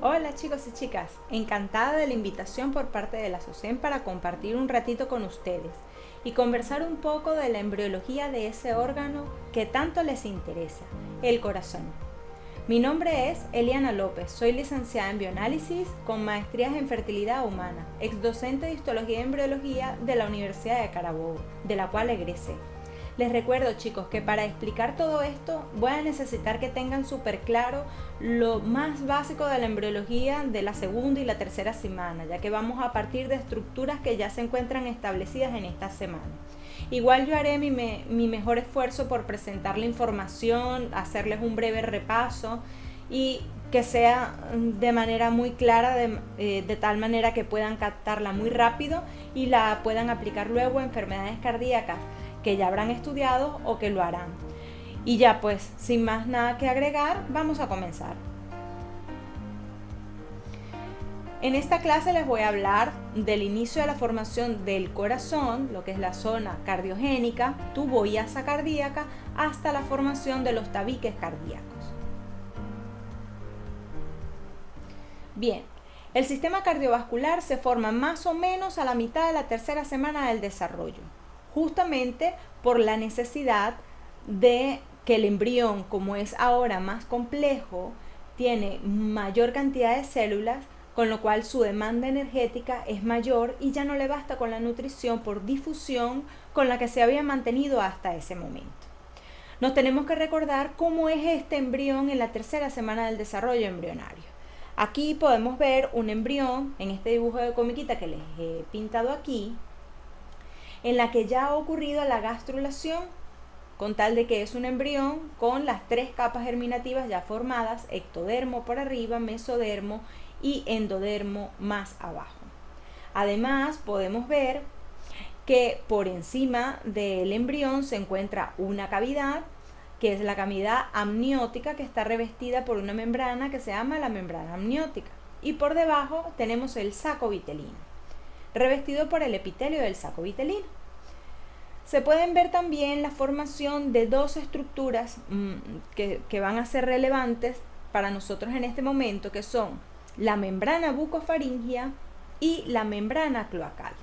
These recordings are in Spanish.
Hola chicos y chicas, encantada de la invitación por parte de la SOCEM para compartir un ratito con ustedes y conversar un poco de la embriología de ese órgano que tanto les interesa, el corazón. Mi nombre es Eliana López, soy licenciada en bioanálisis con maestrías en fertilidad humana, ex docente de histología y embriología de la Universidad de Carabobo, de la cual egresé. Les recuerdo, chicos, que para explicar todo esto voy a necesitar que tengan súper claro lo más básico de la embriología de la segunda y la tercera semana, ya que vamos a partir de estructuras que ya se encuentran establecidas en esta semana. Igual yo haré mi mejor esfuerzo por presentar la información, hacerles un breve repaso y que sea de manera muy clara, de tal manera que puedan captarla muy rápido y la puedan aplicar luego a enfermedades cardíacas que ya habrán estudiado o que lo harán. Y ya pues, sin más nada que agregar, vamos a comenzar. En esta clase les voy a hablar del inicio de la formación del corazón, lo que es la zona cardiogénica, tubo y asa cardíaca, hasta la formación de los tabiques cardíacos. Bien, el sistema cardiovascular se forma más o menos a la mitad de la tercera semana del desarrollo, justamente por la necesidad de que el embrión, como es ahora más complejo, tiene mayor cantidad de células, con lo cual su demanda energética es mayor y ya no le basta con la nutrición por difusión con la que se había mantenido hasta ese momento. Nos tenemos que recordar cómo es este embrión en la tercera semana del desarrollo embrionario. Aquí podemos ver un embrión en este dibujo de comiquita que les he pintado aquí, en la que ya ha ocurrido la gastrulación, con tal de que es un embrión con las tres capas germinativas ya formadas, ectodermo por arriba, mesodermo y endodermo más abajo. Además, podemos ver que por encima del embrión se encuentra una cavidad, que es la cavidad amniótica, que está revestida por una membrana que se llama la membrana amniótica. Y por debajo tenemos el saco vitelino, revestido por el epitelio del saco vitelino. Se pueden ver también la formación de dos estructuras que van a ser relevantes para nosotros en este momento, que son la membrana bucofaringea y la membrana cloacal.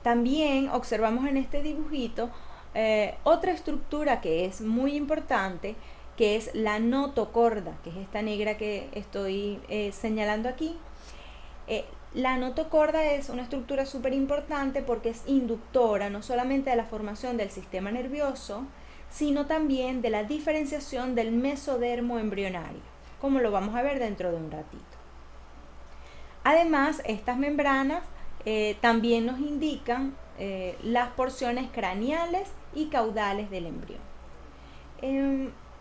También observamos en este dibujito otra estructura que es muy importante, que es la notocorda, que es esta negra que estoy señalando aquí. La notocorda es una estructura súper importante porque es inductora no solamente de la formación del sistema nervioso, sino también de la diferenciación del mesodermo embrionario, como lo vamos a ver dentro de un ratito. Además, estas membranas también nos indican las porciones craneales y caudales del embrión.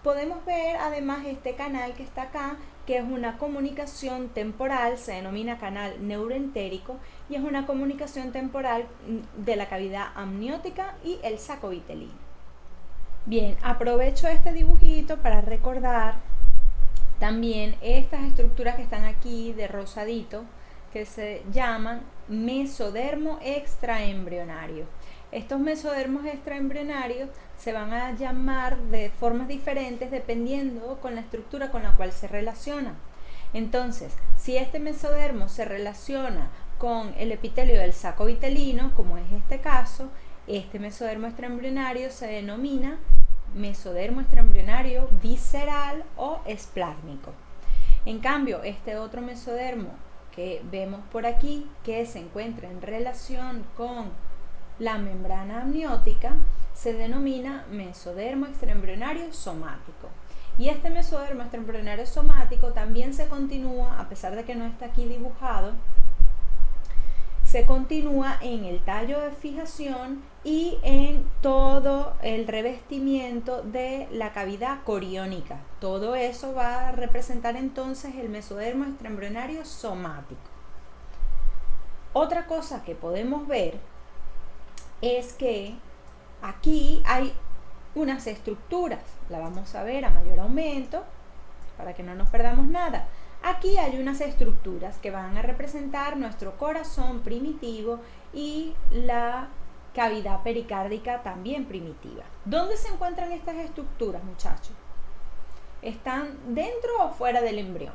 Podemos ver además este canal que está acá, que es una comunicación temporal, se denomina canal neuroentérico, y es una comunicación temporal de la cavidad amniótica y el saco vitelino. Bien, aprovecho este dibujito para recordar también estas estructuras que están aquí de rosadito, que se llaman mesodermo extraembrionario. Estos mesodermos extraembrionarios se van a llamar de formas diferentes dependiendo con la estructura con la cual se relacionan. Entonces, si este mesodermo se relaciona con el epitelio del saco vitelino, como es este caso, este mesodermo extraembrionario se denomina mesodermo extraembrionario visceral o esplásmico. En cambio, este otro mesodermo que vemos por aquí, que se encuentra en relación con la membrana amniótica, se denomina mesodermo extraembrionario somático. Y este mesodermo extraembrionario somático también se continúa, a pesar de que no está aquí dibujado, se continúa en el tallo de fijación y en todo el revestimiento de la cavidad coriónica. Todo eso va a representar entonces el mesodermo extraembrionario somático. Otra cosa que podemos ver es que aquí hay unas estructuras, la vamos a ver a mayor aumento para que no nos perdamos nada. Aquí hay unas estructuras que van a representar nuestro corazón primitivo y la cavidad pericárdica también primitiva. ¿Dónde se encuentran estas estructuras, muchachos? ¿Están dentro o fuera del embrión?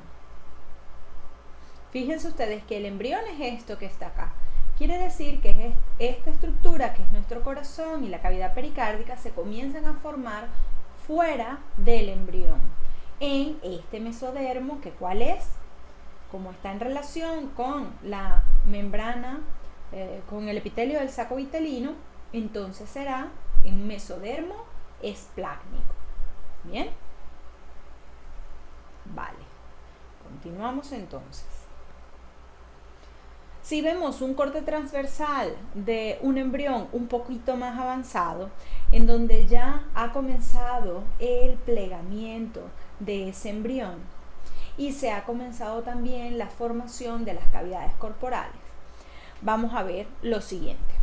Fíjense ustedes que el embrión es esto que está acá. Quiere decir que es esta estructura, que es nuestro corazón y la cavidad pericárdica, se comienzan a formar fuera del embrión, en este mesodermo, que ¿cuál es? Como está en relación con la membrana, con el epitelio del saco vitelino, entonces será un mesodermo esplácnico. ¿Bien? Vale. Continuamos entonces. Si vemos un corte transversal de un embrión un poquito más avanzado, en donde ya ha comenzado el plegamiento de ese embrión y se ha comenzado también la formación de las cavidades corporales, vamos a ver lo siguiente.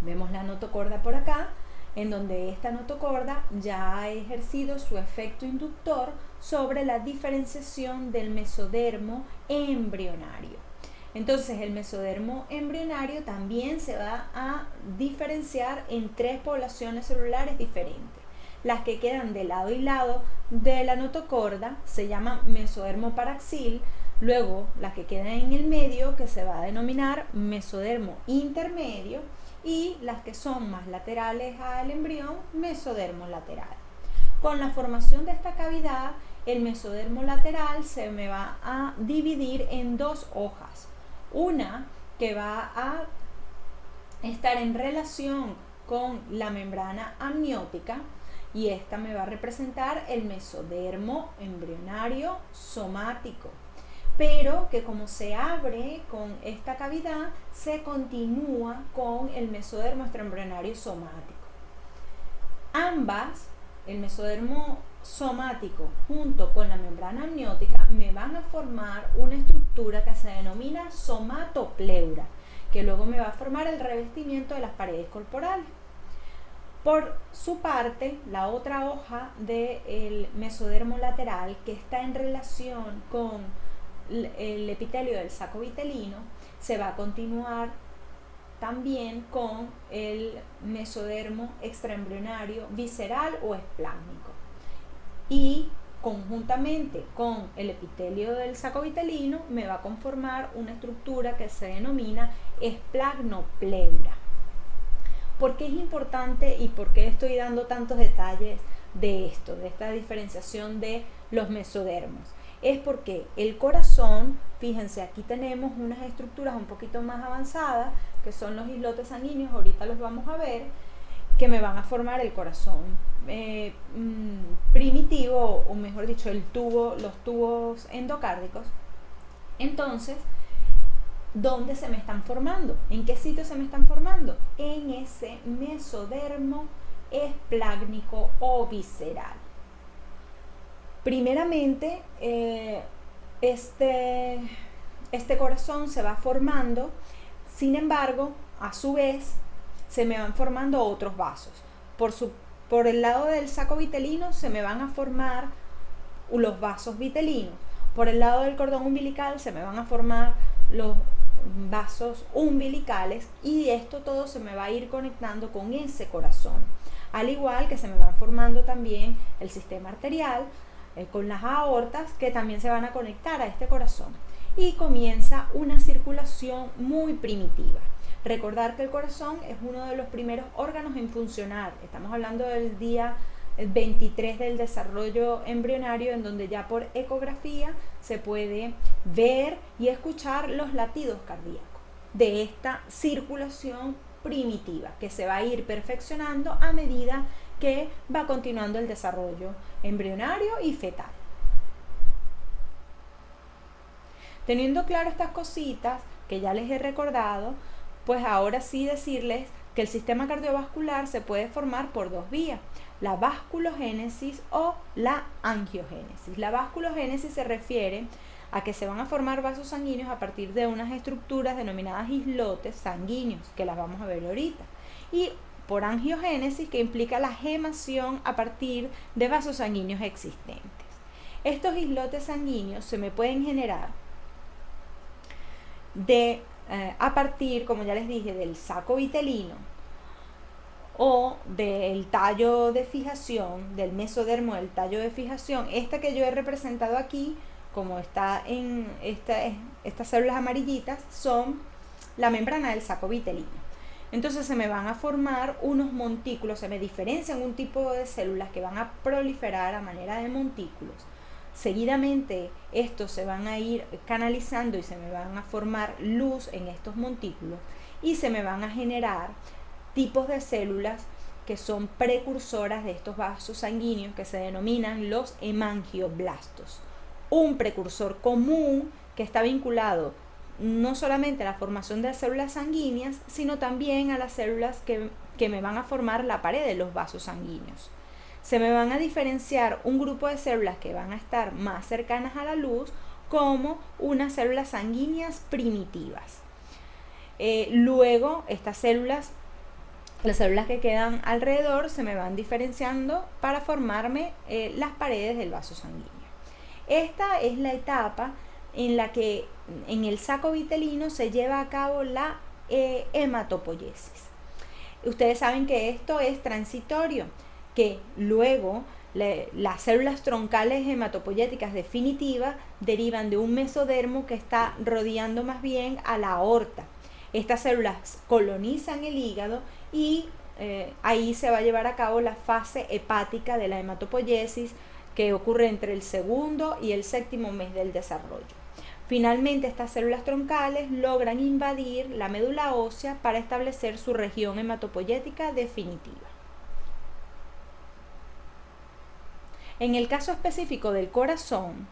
Vemos la notocorda por acá, en donde esta notocorda ya ha ejercido su efecto inductor sobre la diferenciación del mesodermo embrionario. Entonces el mesodermo embrionario también se va a diferenciar en 3 poblaciones celulares diferentes. Las que quedan de lado y lado de la notocorda se llaman mesodermo paraxil, luego las que quedan en el medio, que se va a denominar mesodermo intermedio, y las que son más laterales al embrión, mesodermo lateral. Con la formación de esta cavidad, el mesodermo lateral se me va a dividir en 2 hojas. Una que va a estar en relación con la membrana amniótica, y esta me va a representar el mesodermo embrionario somático, pero que como se abre con esta cavidad, se continúa con el mesodermo extraembrionario somático. Ambas, el mesodermo somático junto con la membrana amniótica, me van a formar una estructura que se denomina somatopleura, que luego me va a formar el revestimiento de las paredes corporales. Por su parte, la otra hoja del mesodermo lateral, que está en relación con el epitelio del saco vitelino, se va a continuar también con el mesodermo extraembrionario visceral o esplácnico, y conjuntamente con el epitelio del saco vitelino me va a conformar una estructura que se denomina esplagnopleura. ¿Por qué es importante y por qué estoy dando tantos detalles de esto, de esta diferenciación de los mesodermos? Es porque el corazón, fíjense, aquí tenemos unas estructuras un poquito más avanzadas, que son los islotes sanguíneos, ahorita los vamos a ver, que me van a formar el corazón primitivo, o mejor dicho, los tubos endocárdicos. Entonces, ¿dónde se me están formando? ¿En qué sitio se me están formando? En ese mesodermo esplácnico o visceral. Primeramente, este corazón se va formando, sin embargo, a su vez, se me van formando otros vasos. Por el lado del saco vitelino se me van a formar los vasos vitelinos. Por el lado del cordón umbilical se me van a formar los vasos umbilicales, y esto todo se me va a ir conectando con ese corazón. Al igual que se me van formando también el sistema arterial con las aortas, que también se van a conectar a este corazón. Y comienza una circulación muy primitiva. Recordar que el corazón es uno de los primeros órganos en funcionar. Estamos hablando del día 23 del desarrollo embrionario, en donde ya por ecografía se puede ver y escuchar los latidos cardíacos de esta circulación primitiva, que se va a ir perfeccionando a medida que va continuando el desarrollo embrionario y fetal. Teniendo claro estas cositas que ya les he recordado, pues ahora sí decirles que el sistema cardiovascular se puede formar por 2 vías: la vasculogénesis o la angiogénesis. La vasculogénesis se refiere a que se van a formar vasos sanguíneos a partir de unas estructuras denominadas islotes sanguíneos, que las vamos a ver ahorita. Y por angiogénesis, que implica la gemación a partir de vasos sanguíneos existentes. Estos islotes sanguíneos se me pueden generar a partir, como ya les dije, del saco vitelino o del tallo de fijación, del mesodermo del tallo de fijación, esta que yo he representado aquí como está en estas células amarillitas, son la membrana del saco vitelino. Entonces se me van a formar unos montículos, se me diferencian un tipo de células que van a proliferar a manera de montículos. Seguidamente estos se van a ir canalizando y se me van a formar luz en estos montículos y se me van a generar tipos de células que son precursoras de estos vasos sanguíneos que se denominan los hemangioblastos. Un precursor común que está vinculado no solamente a la formación de las células sanguíneas, sino también a las células que me van a formar la pared de los vasos sanguíneos. Se me van a diferenciar un grupo de células que van a estar más cercanas a la luz como unas células sanguíneas primitivas. Luego estas células, las células que quedan alrededor, se me van diferenciando para formarme las paredes del vaso sanguíneo. Esta es la etapa en la que en el saco vitelino se lleva a cabo la hematopoiesis. Ustedes saben que esto es transitorio, que luego las células troncales hematopoyéticas definitivas derivan de un mesodermo que está rodeando más bien a la aorta. Estas células colonizan el hígado y ahí se va a llevar a cabo la fase hepática de la hematopoiesis, que ocurre entre el segundo y el séptimo mes del desarrollo. Finalmente, estas células troncales logran invadir la médula ósea para establecer su región hematopoyética definitiva. En el caso específico del corazón,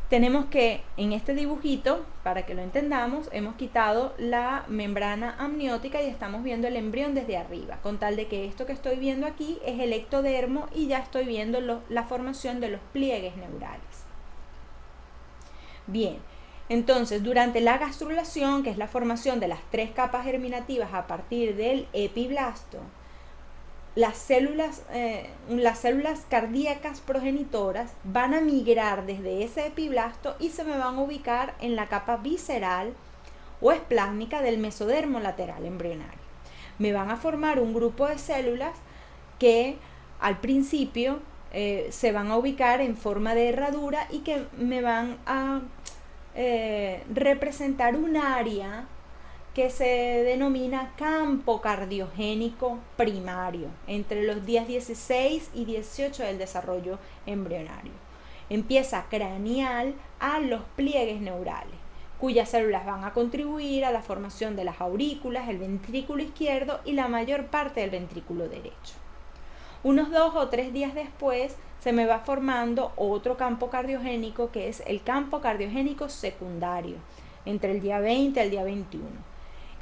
tenemos que en este dibujito, para que lo entendamos, hemos quitado la membrana amniótica y estamos viendo el embrión desde arriba, con tal de que esto que estoy viendo aquí es el ectodermo y ya estoy viendo la formación de los pliegues neurales. Bien, entonces durante la gastrulación, que es la formación de las 3 capas germinativas a partir del epiblasto, las células cardíacas progenitoras van a migrar desde ese epiblasto y se me van a ubicar en la capa visceral o esplásmica del mesodermo lateral embrionario. Me van a formar un grupo de células que al principio se van a ubicar en forma de herradura y que me van a representar un área que se denomina campo cardiogénico primario, entre los días 16 y 18 del desarrollo embrionario. Empieza craneal a los pliegues neurales, cuyas células van a contribuir a la formación de las aurículas, el ventrículo izquierdo y la mayor parte del ventrículo derecho. Unos 2 o 3 días después se me va formando otro campo cardiogénico, que es el campo cardiogénico secundario, entre el día 20 y el día 21.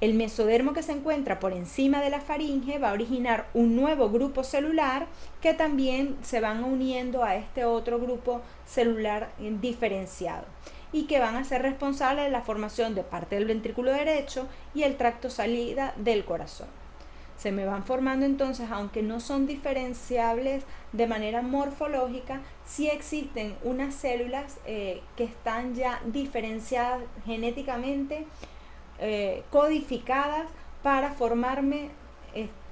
El mesodermo que se encuentra por encima de la faringe va a originar un nuevo grupo celular que también se van uniendo a este otro grupo celular diferenciado y que van a ser responsables de la formación de parte del ventrículo derecho y el tracto salida del corazón. Se me van formando entonces, aunque no son diferenciables de manera morfológica, sí existen unas células que están ya diferenciadas genéticamente, codificadas para formarme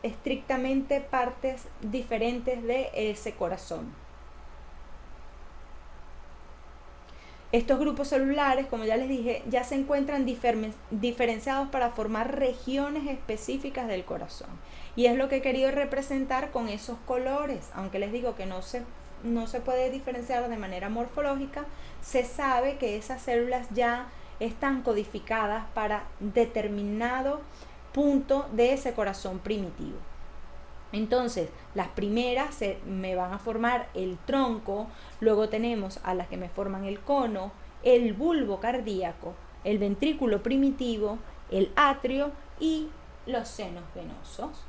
estrictamente partes diferentes de ese corazón. Estos grupos celulares, como ya les dije, ya se encuentran diferenciados para formar regiones específicas del corazón. Y es lo que he querido representar con esos colores. Aunque les digo que no se puede diferenciar de manera morfológica, se sabe que esas células ya están codificadas para determinado punto de ese corazón primitivo. Entonces, las primeras me van a formar el tronco, luego tenemos a las que me forman el cono, el bulbo cardíaco, el ventrículo primitivo, el atrio y los senos venosos.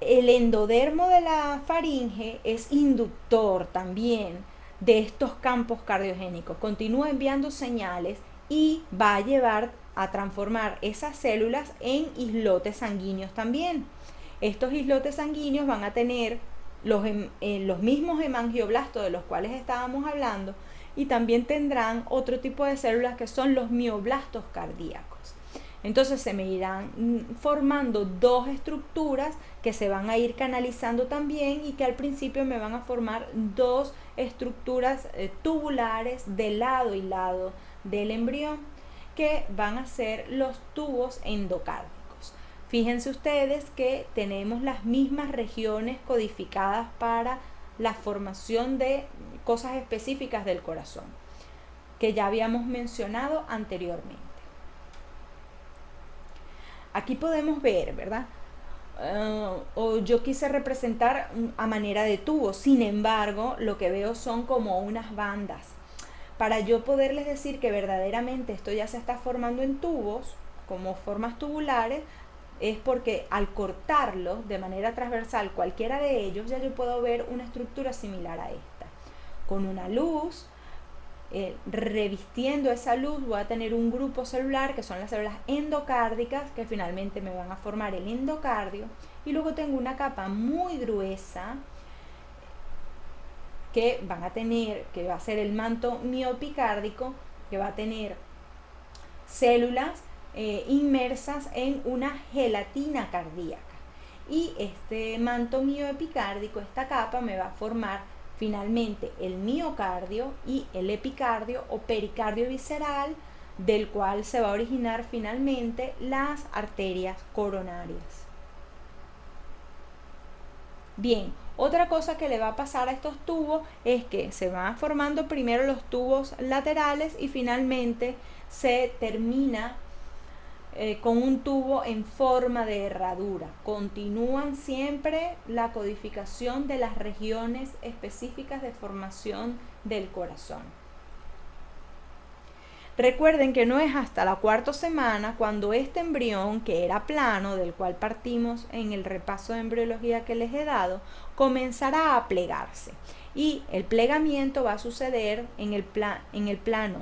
El endodermo de la faringe es inductor también de estos campos cardiogénicos, continúa enviando señales y va a llevar a transformar esas células en islotes sanguíneos también. Estos islotes sanguíneos van a tener los mismos hemangioblastos de los cuales estábamos hablando y también tendrán otro tipo de células que son los mioblastos cardíacos. Entonces se me irán formando dos estructuras que se van a ir canalizando también y que al principio me van a formar dos estructuras tubulares de lado y lado del embrión, que van a ser los tubos endocárdicos. Fíjense ustedes que tenemos las mismas regiones codificadas para la formación de cosas específicas del corazón, que ya habíamos mencionado anteriormente. Aquí podemos ver, ¿verdad? O yo quise representar a manera de tubo, sin embargo, lo que veo son como unas bandas. Para yo poderles decir que verdaderamente esto ya se está formando en tubos, como formas tubulares, es porque al cortarlo de manera transversal cualquiera de ellos, ya yo puedo ver una estructura similar a esta. Con una luz, revistiendo esa luz, voy a tener un grupo celular que son las células endocárdicas, que finalmente me van a formar el endocardio, y luego tengo una capa muy gruesa que van a tener, que va a ser el manto miopicárdico, que va a tener células inmersas en una gelatina cardíaca, y este manto mioepicárdico, esta capa, me va a formar finalmente el miocardio y el epicardio o pericardio visceral, del cual se va a originar finalmente las arterias coronarias. Bien, otra cosa que le va a pasar a estos tubos es que se van formando primero los tubos laterales y finalmente se termina con un tubo en forma de herradura. Continúan siempre la codificación de las regiones específicas de formación del corazón. Recuerden que no es hasta la cuarta semana cuando este embrión, que era plano, del cual partimos en el repaso de embriología que les he dado, comenzará a plegarse. Y el plegamiento va a suceder en el plano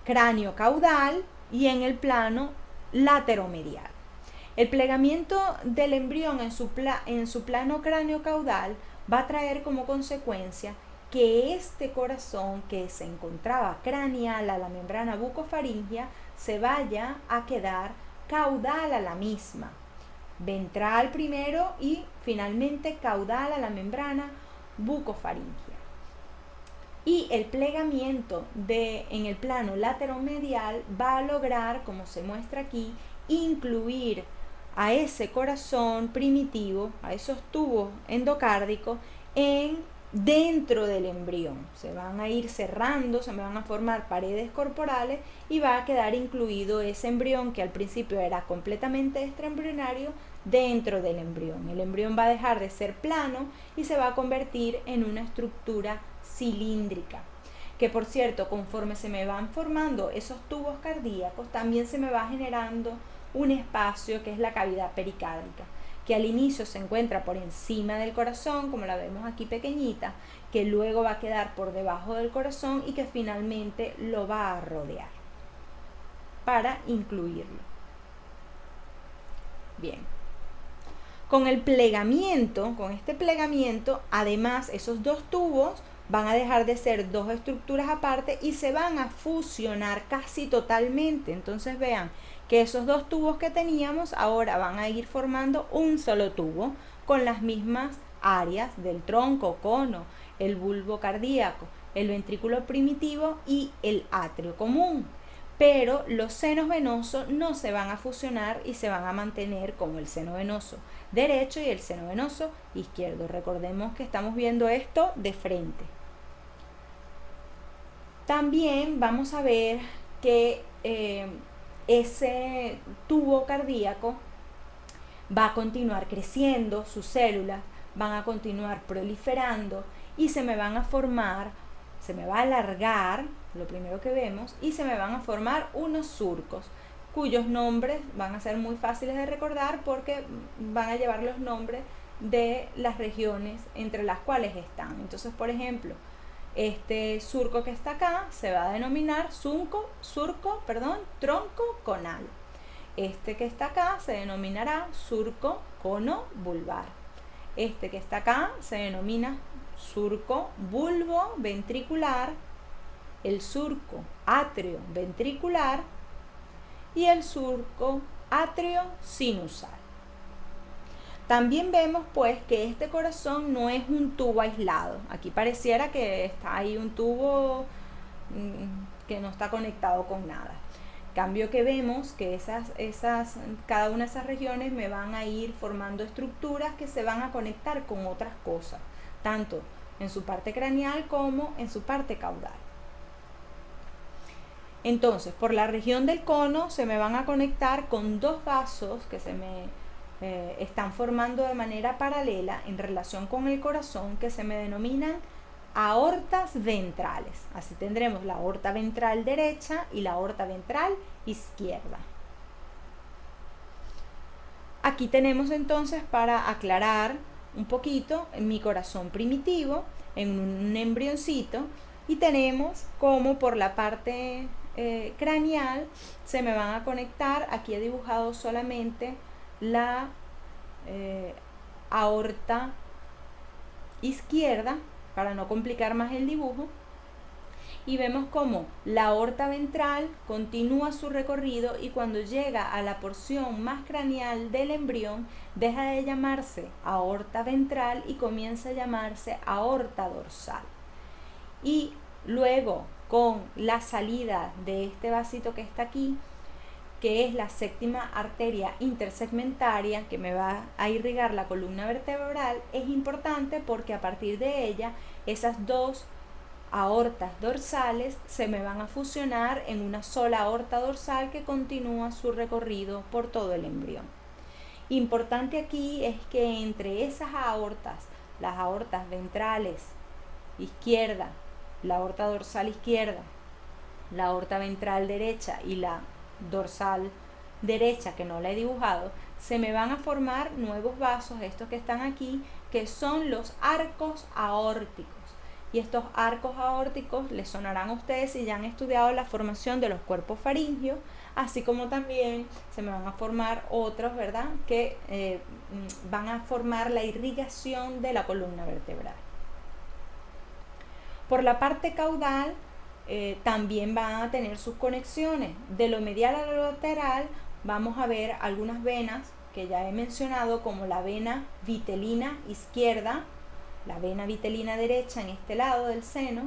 cráneo caudal y en el plano lateromedial. El plegamiento del embrión en su plano cráneo caudal va a traer como consecuencia que este corazón, que se encontraba craneal a la membrana bucofaringea, se vaya a quedar caudal a la misma, ventral primero y finalmente caudal a la membrana bucofaringea. Y el plegamiento en el plano lateromedial va a lograr, como se muestra aquí, incluir a ese corazón primitivo, a esos tubos endocárdicos, dentro del embrión. Se van a ir cerrando, se me van a formar paredes corporales y va a quedar incluido ese embrión que al principio era completamente extraembrionario dentro del embrión. El embrión va a dejar de ser plano y se va a convertir en una estructura cilíndrica, que por cierto, conforme se me van formando esos tubos cardíacos, también se me va generando un espacio que es la cavidad pericárdica, que al inicio se encuentra por encima del corazón, como la vemos aquí pequeñita, que luego va a quedar por debajo del corazón y que finalmente lo va a rodear para incluirlo. Bien. Con el plegamiento, con este plegamiento, además esos dos tubos van a dejar de ser dos estructuras aparte y se van a fusionar casi totalmente. Entonces vean que esos dos tubos que teníamos ahora van a ir formando un solo tubo con las mismas áreas del tronco, cono, el bulbo cardíaco, el ventrículo primitivo y el atrio común. Pero los senos venosos no se van a fusionar y se van a mantener como el seno venoso derecho y el seno venoso izquierdo. Recordemos que estamos viendo esto de frente. También vamos a ver que ese tubo cardíaco va a continuar creciendo, sus células van a continuar proliferando y se me van a formar, se me va a alargar, lo primero que vemos, y se me van a formar unos surcos, cuyos nombres van a ser muy fáciles de recordar porque van a llevar los nombres de las regiones entre las cuales están. Entonces, por ejemplo, este surco que está acá se va a denominar tronco conal. Este que está acá se denominará surco cono vulvar. Este que está acá se denomina surco bulbo ventricular el surco atrioventricular y el surco atriosinusal. También vemos pues que este corazón no es un tubo aislado. Aquí pareciera que está ahí un tubo que no está conectado con nada. Cambio que vemos que cada una de esas regiones me van a ir formando estructuras que se van a conectar con otras cosas, tanto en su parte craneal como en su parte caudal. Entonces, por la región del cono se me van a conectar con dos vasos que se me están formando de manera paralela en relación con el corazón, que se me denominan aortas ventrales. Así tendremos la aorta ventral derecha y la aorta ventral izquierda. Aquí tenemos entonces, para aclarar un poquito, mi corazón primitivo en un embrioncito, y tenemos como por la parte craneal se me van a conectar. Aquí he dibujado solamente la aorta izquierda para no complicar más el dibujo, y vemos como la aorta ventral continúa su recorrido, y cuando llega a la porción más craneal del embrión deja de llamarse aorta ventral y comienza a llamarse aorta dorsal. Y luego, con la salida de este vasito que está aquí, que es la séptima arteria intersegmentaria que me va a irrigar la columna vertebral, es importante porque a partir de ella esas dos aortas dorsales se me van a fusionar en una sola aorta dorsal que continúa su recorrido por todo el embrión. Importante aquí es que entre esas aortas, las aortas ventrales izquierda, la aorta dorsal izquierda, la aorta ventral derecha y la dorsal derecha, que no la he dibujado, se me van a formar nuevos vasos, estos que están aquí, que son los arcos aórticos. Y estos arcos aórticos les sonarán a ustedes si ya han estudiado la formación de los cuerpos faringios, así como también se me van a formar otros, ¿verdad?, que van a formar la irrigación de la columna vertebral. Por la parte caudal también van a tener sus conexiones. De lo medial a lo lateral vamos a ver algunas venas que ya he mencionado, como la vena vitelina izquierda, la vena vitelina derecha en este lado del seno,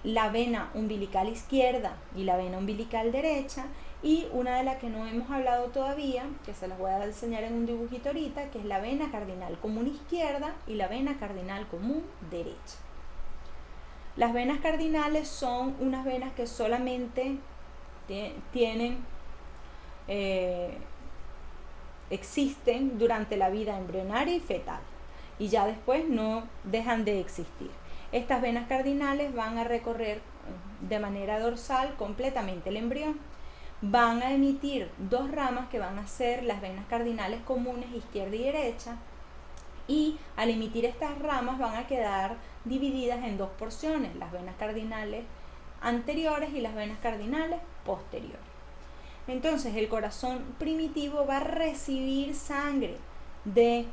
la vena umbilical izquierda y la vena umbilical derecha, y una de las que no hemos hablado todavía, que se las voy a enseñar en un dibujito ahorita, que es la vena cardinal común izquierda y la vena cardinal común derecha. Las venas cardinales son unas venas que solamente existen durante la vida embrionaria y fetal, y ya después no dejan de existir. Estas venas cardinales van a recorrer de manera dorsal completamente el embrión. Van a emitir dos ramas que van a ser las venas cardinales comunes izquierda y derecha, y al emitir estas ramas van a quedar divididas en dos porciones, las venas cardinales anteriores y las venas cardinales posteriores. Entonces el corazón primitivo va a recibir sangre de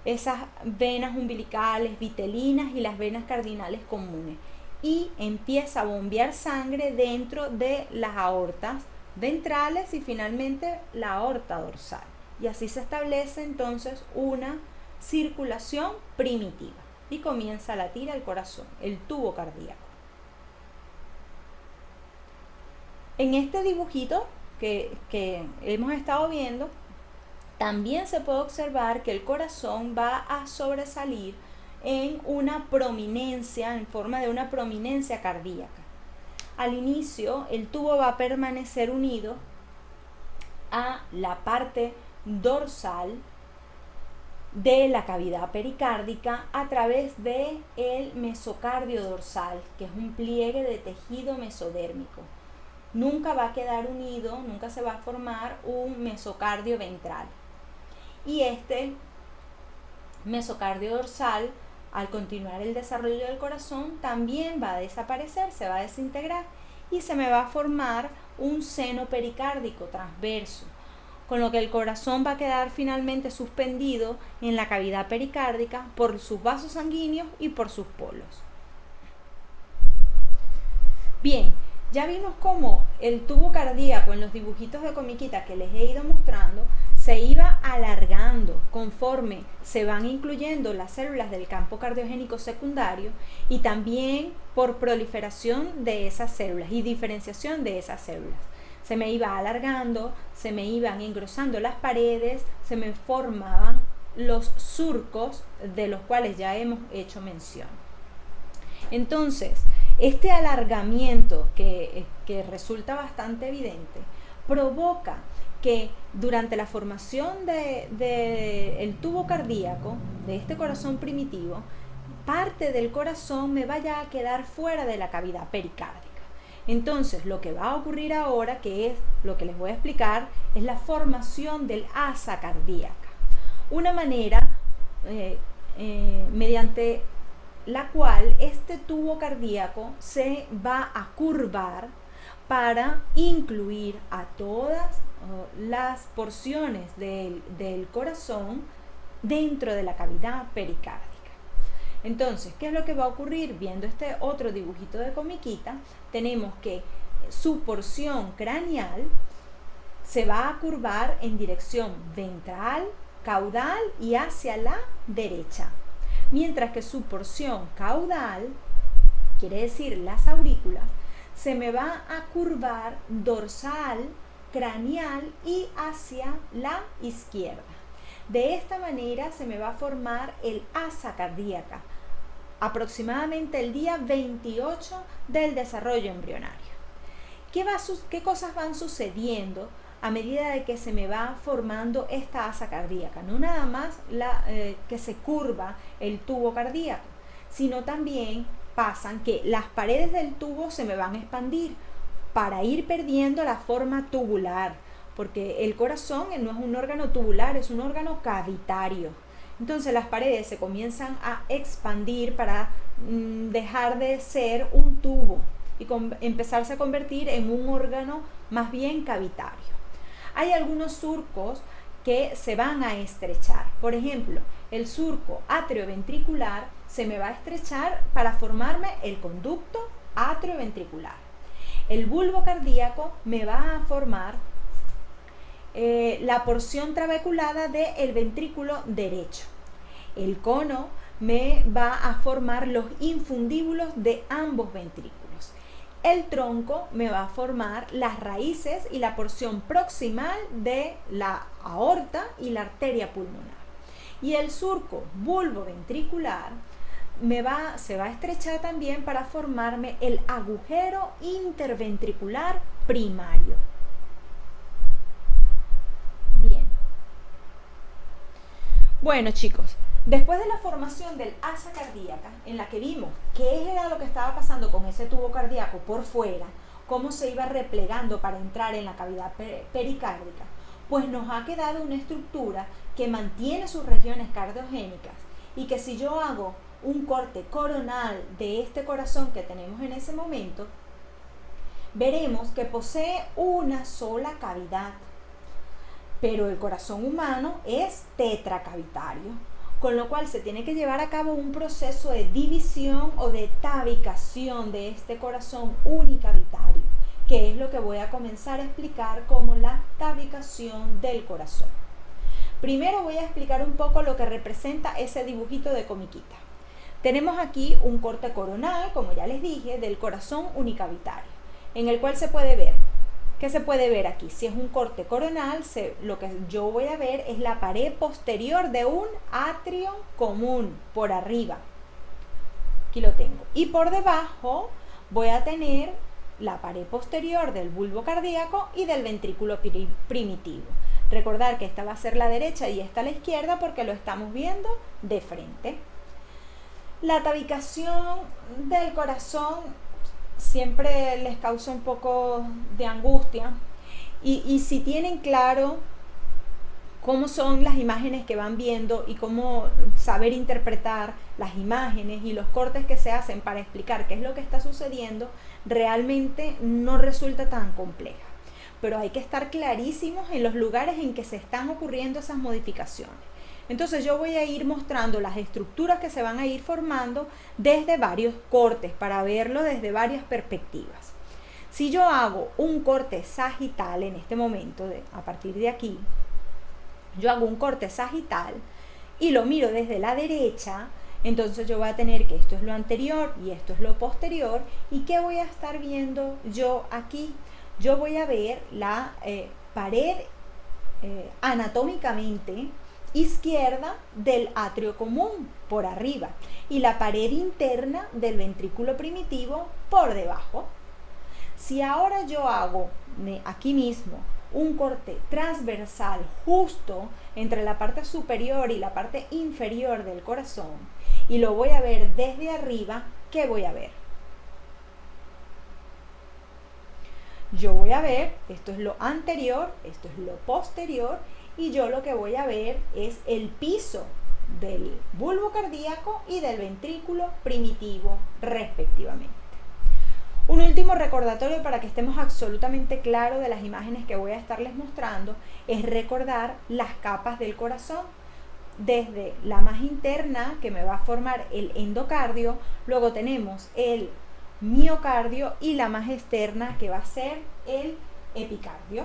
esas venas umbilicales, vitelinas y las venas cardinales comunes, y empieza a bombear sangre dentro de las aortas ventrales y finalmente la aorta dorsal, y así se establece entonces una circulación primitiva y comienza a latir el corazón, el tubo cardíaco. En este dibujito que hemos estado viendo, también se puede observar que el corazón va a sobresalir en una prominencia, en forma de una prominencia cardíaca. Al inicio, el tubo va a permanecer unido a la parte dorsal de la cavidad pericárdica a través de el mesocardio dorsal, que es un pliegue de tejido mesodérmico. Nunca va a quedar unido, nunca se va a formar un mesocardio ventral. Y este mesocardio dorsal, al continuar el desarrollo del corazón, también va a desaparecer, se va a desintegrar, y se me va a formar un seno pericárdico transverso, con lo que el corazón va a quedar finalmente suspendido en la cavidad pericárdica por sus vasos sanguíneos y por sus polos. Bien, ya vimos cómo el tubo cardíaco en los dibujitos de comiquita que les he ido mostrando se iba alargando conforme se van incluyendo las células del campo cardiogénico secundario y también por proliferación de esas células y diferenciación de esas células. Se me iba alargando, se me iban engrosando las paredes, se me formaban los surcos de los cuales ya hemos hecho mención. Entonces, este alargamiento que resulta bastante evidente provoca que durante la formación del tubo cardíaco, de este corazón primitivo, parte del corazón me vaya a quedar fuera de la cavidad pericárdica. Entonces, lo que va a ocurrir ahora, que es lo que les voy a explicar, es la formación del asa cardíaca. Una manera mediante la cual este tubo cardíaco se va a curvar para incluir a todas las porciones del corazón dentro de la cavidad pericárdica. Entonces, ¿qué es lo que va a ocurrir? Viendo este otro dibujito de comiquita, tenemos que su porción craneal se va a curvar en dirección ventral, caudal y hacia la derecha, mientras que su porción caudal, quiere decir las aurículas, se me va a curvar dorsal, craneal y hacia la izquierda. De esta manera se me va a formar el asa cardíaca, aproximadamente el día 28 del desarrollo embrionario. ¿Qué cosas van sucediendo a medida de que se me va formando esta asa cardíaca? No nada más que se curva el tubo cardíaco, sino también pasan que las paredes del tubo se me van a expandir para ir perdiendo la forma tubular, porque el corazón no es un órgano tubular, es un órgano cavitario. Entonces las paredes se comienzan a expandir para dejar de ser un tubo y empezarse a convertir en un órgano más bien cavitario. Hay algunos surcos que se van a estrechar. Por ejemplo, el surco atrioventricular se me va a estrechar para formarme el conducto atrioventricular. El bulbo cardíaco me va a formar la porción trabeculada del ventrículo derecho. El cono me va a formar los infundíbulos de ambos ventrículos. El tronco me va a formar las raíces y la porción proximal de la aorta y la arteria pulmonar. Y el surco bulboventricular se va a estrechar también para formarme el agujero interventricular primario. Bien. Bueno, chicos, después de la formación del asa cardíaca, en la que vimos qué era lo que estaba pasando con ese tubo cardíaco por fuera, cómo se iba replegando para entrar en la cavidad pericárdica, pues nos ha quedado una estructura que mantiene sus regiones cardiogénicas y que si yo hago un corte coronal de este corazón que tenemos en ese momento, veremos que posee una sola cavidad. Pero el corazón humano es tetracavitario, con lo cual se tiene que llevar a cabo un proceso de división o de tabicación de este corazón unicavitario, que es lo que voy a comenzar a explicar como la tabicación del corazón. Primero voy a explicar un poco lo que representa ese dibujito de comiquita. Tenemos aquí un corte coronal, como ya les dije, del corazón unicavitario, en el cual se puede ver. ¿Qué se puede ver aquí? Si es un corte coronal, lo que yo voy a ver es la pared posterior de un atrio común, por arriba. Aquí lo tengo. Y por debajo voy a tener la pared posterior del bulbo cardíaco y del ventrículo primitivo. Recordar que esta va a ser la derecha y esta la izquierda porque lo estamos viendo de frente. La tabicación del corazón siempre les causa un poco de angustia y si tienen claro cómo son las imágenes que van viendo y cómo saber interpretar las imágenes y los cortes que se hacen para explicar qué es lo que está sucediendo, realmente no resulta tan compleja. Pero hay que estar clarísimos en los lugares en que se están ocurriendo esas modificaciones. Entonces yo voy a ir mostrando las estructuras que se van a ir formando desde varios cortes para verlo desde varias perspectivas. Si yo hago un corte sagital en este momento, a partir de aquí, yo hago un corte sagital y lo miro desde la derecha, entonces yo voy a tener que esto es lo anterior y esto es lo posterior. ¿Y qué voy a estar viendo yo aquí? Yo voy a ver la pared anatómicamente izquierda del atrio común por arriba y la pared interna del ventrículo primitivo por debajo. Si ahora yo hago aquí mismo un corte transversal justo entre la parte superior y la parte inferior del corazón y lo voy a ver desde arriba, ¿qué voy a ver? Yo voy a ver, esto es lo anterior, esto es lo posterior, y yo lo que voy a ver es el piso del bulbo cardíaco y del ventrículo primitivo respectivamente. Un último recordatorio para que estemos absolutamente claros de las imágenes que voy a estarles mostrando es recordar las capas del corazón. Desde la más interna, que me va a formar el endocardio, luego tenemos el miocardio y la más externa, que va a ser el epicardio.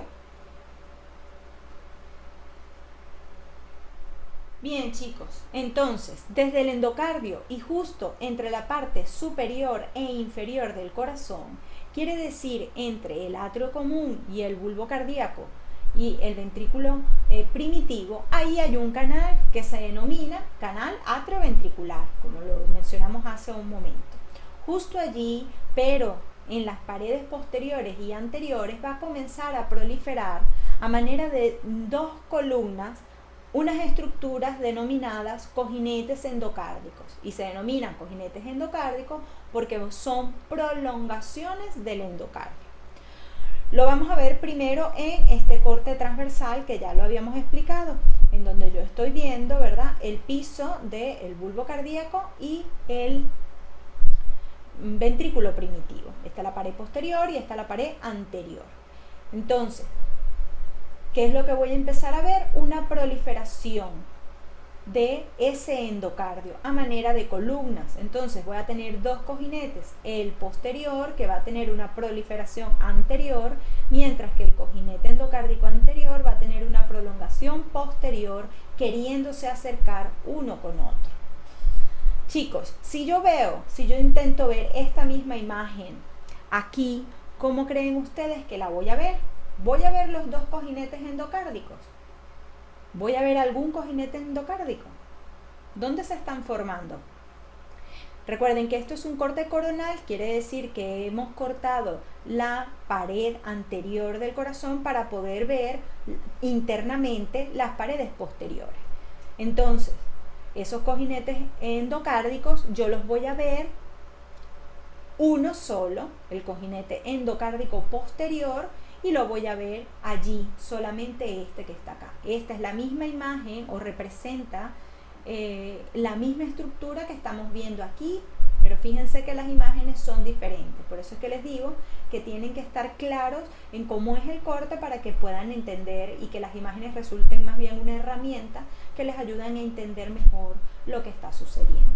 Bien, chicos, entonces desde el endocardio y justo entre la parte superior e inferior del corazón, quiere decir entre el atrio común y el bulbo cardíaco y el ventrículo primitivo, ahí hay un canal que se denomina canal atrioventricular, como lo mencionamos hace un momento. Justo allí, pero en las paredes posteriores y anteriores, va a comenzar a proliferar a manera de dos columnas unas estructuras denominadas cojinetes endocárdicos, y se denominan cojinetes endocárdicos porque son prolongaciones del endocardio. Lo vamos a ver primero en este corte transversal que ya lo habíamos explicado, en donde yo estoy viendo, ¿verdad?, el piso del bulbo cardíaco y el ventrículo primitivo. Esta es la pared posterior y esta es la pared anterior. Entonces, ¿qué es lo que voy a empezar a ver? Una proliferación de ese endocardio a manera de columnas. Entonces voy a tener dos cojinetes, el posterior que va a tener una proliferación anterior, mientras que el cojinete endocárdico anterior va a tener una prolongación posterior, queriéndose acercar uno con otro. Chicos, si yo intento ver esta misma imagen aquí, ¿cómo creen ustedes que la voy a ver? ¿Voy a ver los dos cojinetes endocárdicos? ¿Voy a ver algún cojinete endocárdico? ¿Dónde se están formando? Recuerden que esto es un corte coronal, quiere decir que hemos cortado la pared anterior del corazón para poder ver internamente las paredes posteriores. Entonces, esos cojinetes endocárdicos yo los voy a ver uno solo, el cojinete endocárdico posterior, y lo voy a ver allí, solamente este que está acá. Esta es la misma imagen o representa la misma estructura que estamos viendo aquí, pero fíjense que las imágenes son diferentes. Por eso es que les digo que tienen que estar claros en cómo es el corte para que puedan entender y que las imágenes resulten más bien una herramienta que les ayuden a entender mejor lo que está sucediendo.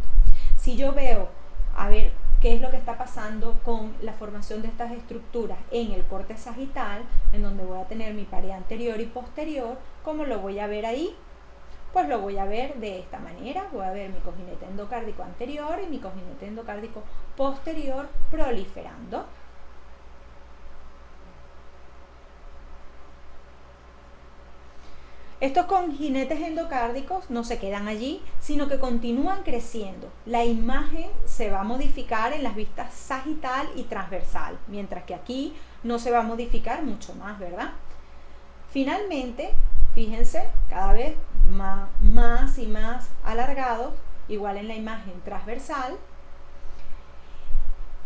Si yo veo, a ver, qué es lo que está pasando con la formación de estas estructuras en el corte sagital, en donde voy a tener mi pared anterior y posterior, ¿cómo lo voy a ver ahí? Pues lo voy a ver de esta manera. Voy a ver mi cojinete endocárdico anterior y mi cojinete endocárdico posterior proliferando. Estos cojinetes endocárdicos no se quedan allí, sino que continúan creciendo. La imagen se va a modificar en las vistas sagital y transversal, mientras que aquí no se va a modificar mucho más, ¿verdad? Finalmente, fíjense, cada vez más y más alargados, igual en la imagen transversal,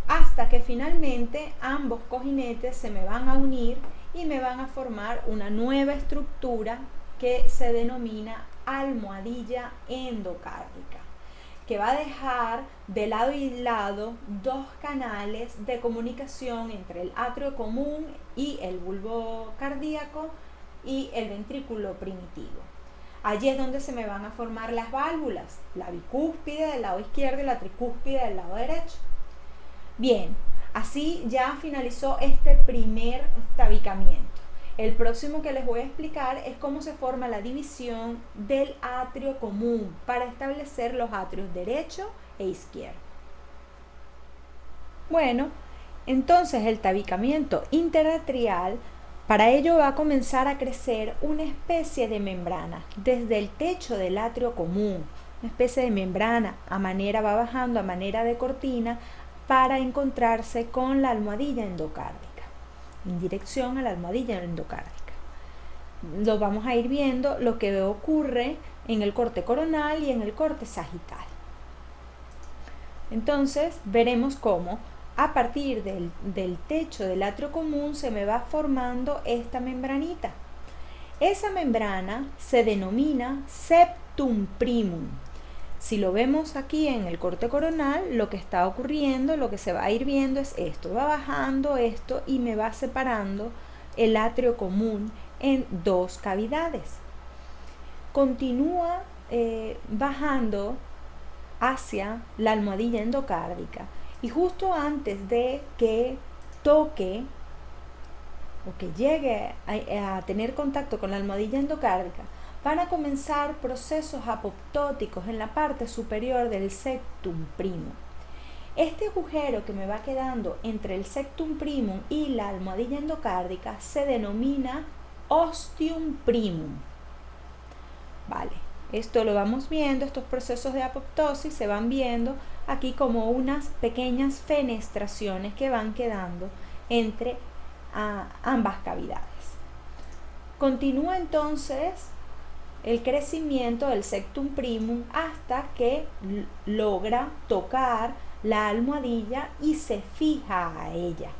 hasta que finalmente ambos cojinetes se me van a unir y me van a formar una nueva estructura que se denomina almohadilla endocárdica, que va a dejar de lado y lado dos canales de comunicación entre el atrio común y el bulbo cardíaco y el ventrículo primitivo. Allí es donde se me van a formar las válvulas, la bicúspide del lado izquierdo y la tricúspide del lado derecho. Bien, así ya finalizó este primer tabicamiento. El próximo que les voy a explicar es cómo se forma la división del atrio común para establecer los atrios derecho e izquierdo. Bueno, entonces el tabicamiento interatrial, para ello va a comenzar a crecer una especie de membrana desde el techo del atrio común, una especie de membrana va bajando a manera de cortina para encontrarse con la almohadilla endocárdica, en dirección a la almohadilla endocárdica. Lo vamos a ir viendo lo que ocurre en el corte coronal y en el corte sagital. Entonces veremos cómo a partir del techo del atrio común se me va formando esta membranita. Esa membrana se denomina septum primum. Si lo vemos aquí en el corte coronal, lo que está ocurriendo, lo que se va a ir viendo es esto. Va bajando esto y me va separando el atrio común en dos cavidades. Continúa bajando hacia la almohadilla endocárdica. Y justo antes de que toque o que llegue a tener contacto con la almohadilla endocárdica, van a comenzar procesos apoptóticos en la parte superior del septum primum. Este agujero que me va quedando entre el septum primum y la almohadilla endocárdica se denomina ostium primum. Vale, esto lo vamos viendo, estos procesos de apoptosis se van viendo aquí como unas pequeñas fenestraciones que van quedando entre ambas cavidades. Continúa entonces el crecimiento del septum primum hasta que logra tocar la almohadilla y se fija a ella.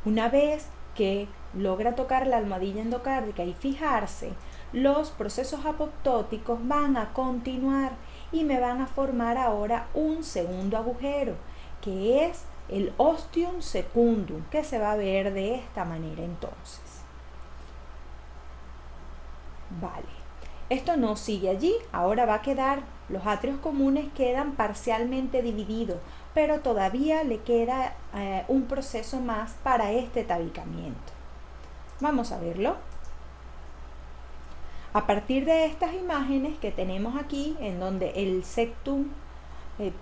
Una vez que logra tocar la almohadilla endocárdica y fijarse, los procesos apoptóticos van a continuar y me van a formar ahora un segundo agujero, que es el ostium secundum, que se va a ver de esta manera entonces. Vale, esto no sigue allí, ahora va a quedar, los atrios comunes quedan parcialmente divididos, pero todavía le queda un proceso más para este tabicamiento. Vamos a verlo. A partir de estas imágenes que tenemos aquí, en donde el septum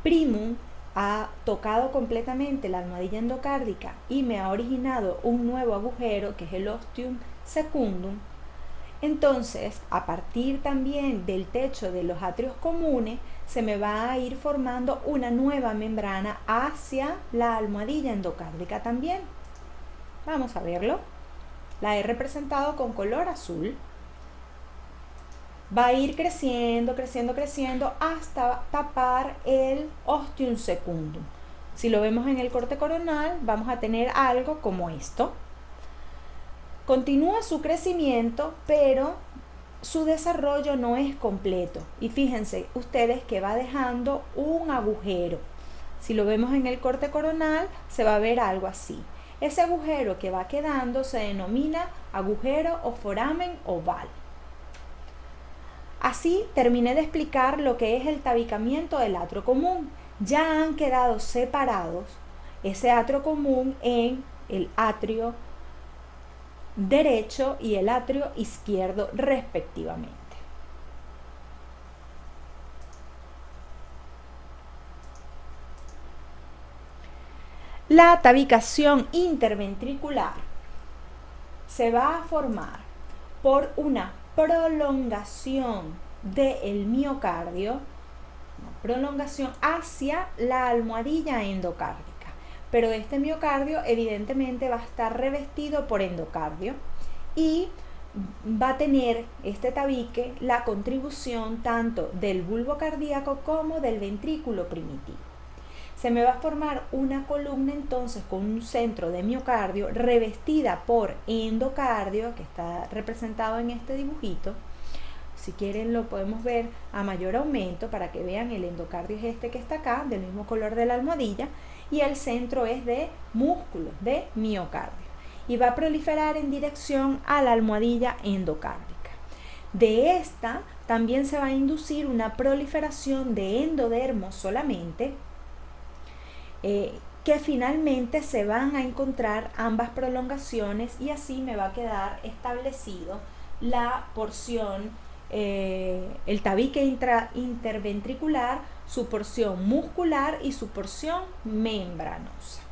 primum ha tocado completamente la almohadilla endocárdica y me ha originado un nuevo agujero que es el ostium secundum, entonces a partir también del techo de los atrios comunes se me va a ir formando una nueva membrana hacia la almohadilla endocárdica también. Vamos a verlo. La he representado con color azul. Va a ir creciendo, creciendo, creciendo hasta tapar el ostium secundum. Si lo vemos en el corte coronal, vamos a tener algo como esto. Continúa su crecimiento, pero su desarrollo no es completo. Y fíjense ustedes que va dejando un agujero. Si lo vemos en el corte coronal, se va a ver algo así. Ese agujero que va quedando se denomina agujero o foramen oval. Así terminé de explicar lo que es el tabicamiento del atrio común. Ya han quedado separados ese atrio común en el atrio derecho y el atrio izquierdo respectivamente. La tabicación interventricular se va a formar por una prolongación del miocardio, una prolongación hacia la almohadilla endocárdica. Pero este miocardio evidentemente va a estar revestido por endocardio y va a tener este tabique la contribución tanto del bulbo cardíaco como del ventrículo primitivo. Se me va a formar una columna entonces con un centro de miocardio revestida por endocardio, que está representado en este dibujito. Si quieren lo podemos ver a mayor aumento para que vean, el endocardio es este que está acá, del mismo color de la almohadilla, y el centro es de músculos, de miocardio. Y va a proliferar en dirección a la almohadilla endocárdica. De esta también se va a inducir una proliferación de endodermos solamente, que finalmente se van a encontrar ambas prolongaciones y así me va a quedar establecido la porción, el tabique interventricular, su porción muscular y su porción membranosa.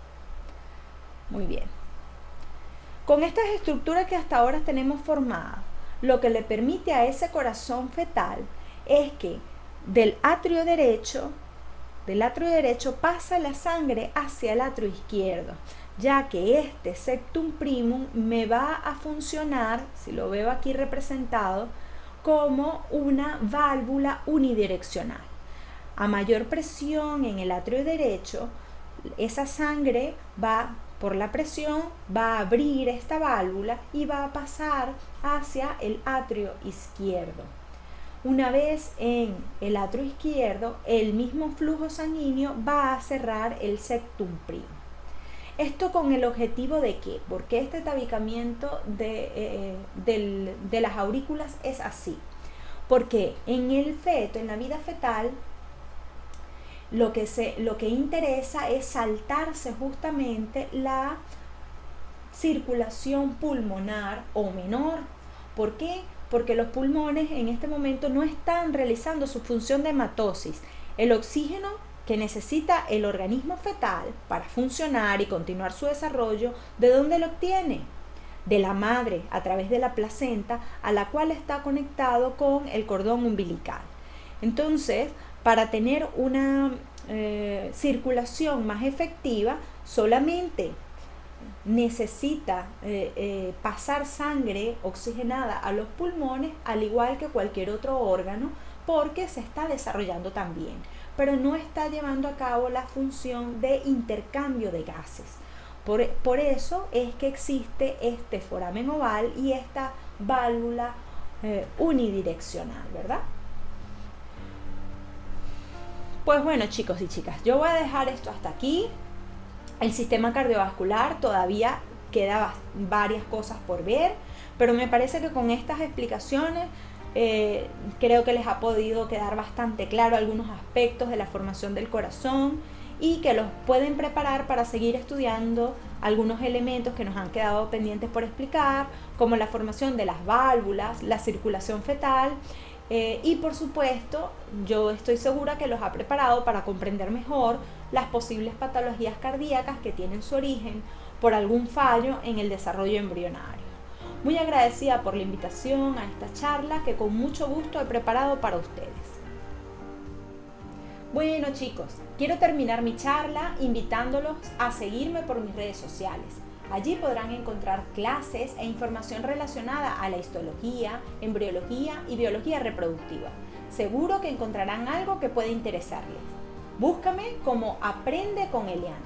Muy bien. Con estas estructuras que hasta ahora tenemos formadas, lo que le permite a ese corazón fetal es que del atrio derecho pasa la sangre hacia el atrio izquierdo, ya que este septum primum me va a funcionar, si lo veo aquí representado, como una válvula unidireccional. A mayor presión en el atrio derecho, esa sangre va por la presión, va a abrir esta válvula y va a pasar hacia el atrio izquierdo. Una vez en el atrio izquierdo, el mismo flujo sanguíneo va a cerrar el septum primum. Esto con el objetivo de ¿qué? Porque este tabicamiento de las aurículas es así. Porque en el feto, en la vida fetal, lo que interesa es saltarse justamente la circulación pulmonar o menor. ¿Por qué? Porque los pulmones en este momento no están realizando su función de hematosis. El oxígeno que necesita el organismo fetal para funcionar y continuar su desarrollo, ¿de dónde lo obtiene? De la madre, a través de la placenta, a la cual está conectado con el cordón umbilical. Entonces, para tener una circulación más efectiva, solamente necesita pasar sangre oxigenada a los pulmones, al igual que cualquier otro órgano, porque se está desarrollando también, pero no está llevando a cabo la función de intercambio de gases. Por eso es que existe este foramen oval y esta válvula unidireccional, ¿verdad? Pues bueno, chicos y chicas, yo voy a dejar esto hasta aquí. El sistema cardiovascular todavía queda varias cosas por ver, pero me parece que con estas explicaciones creo que les ha podido quedar bastante claro algunos aspectos de la formación del corazón y que los pueden preparar para seguir estudiando algunos elementos que nos han quedado pendientes por explicar, como la formación de las válvulas, la circulación fetal. Y por supuesto, yo estoy segura que los ha preparado para comprender mejor las posibles patologías cardíacas que tienen su origen por algún fallo en el desarrollo embrionario. Muy agradecida por la invitación a esta charla que con mucho gusto he preparado para ustedes. Bueno chicos, quiero terminar mi charla invitándolos a seguirme por mis redes sociales. Allí podrán encontrar clases e información relacionada a la histología, embriología y biología reproductiva. Seguro que encontrarán algo que puede interesarles. Búscame como Aprende con Eliana.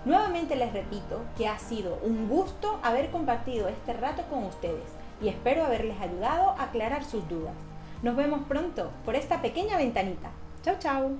Nuevamente les repito que ha sido un gusto haber compartido este rato con ustedes y espero haberles ayudado a aclarar sus dudas. Nos vemos pronto por esta pequeña ventanita. Chau, chau.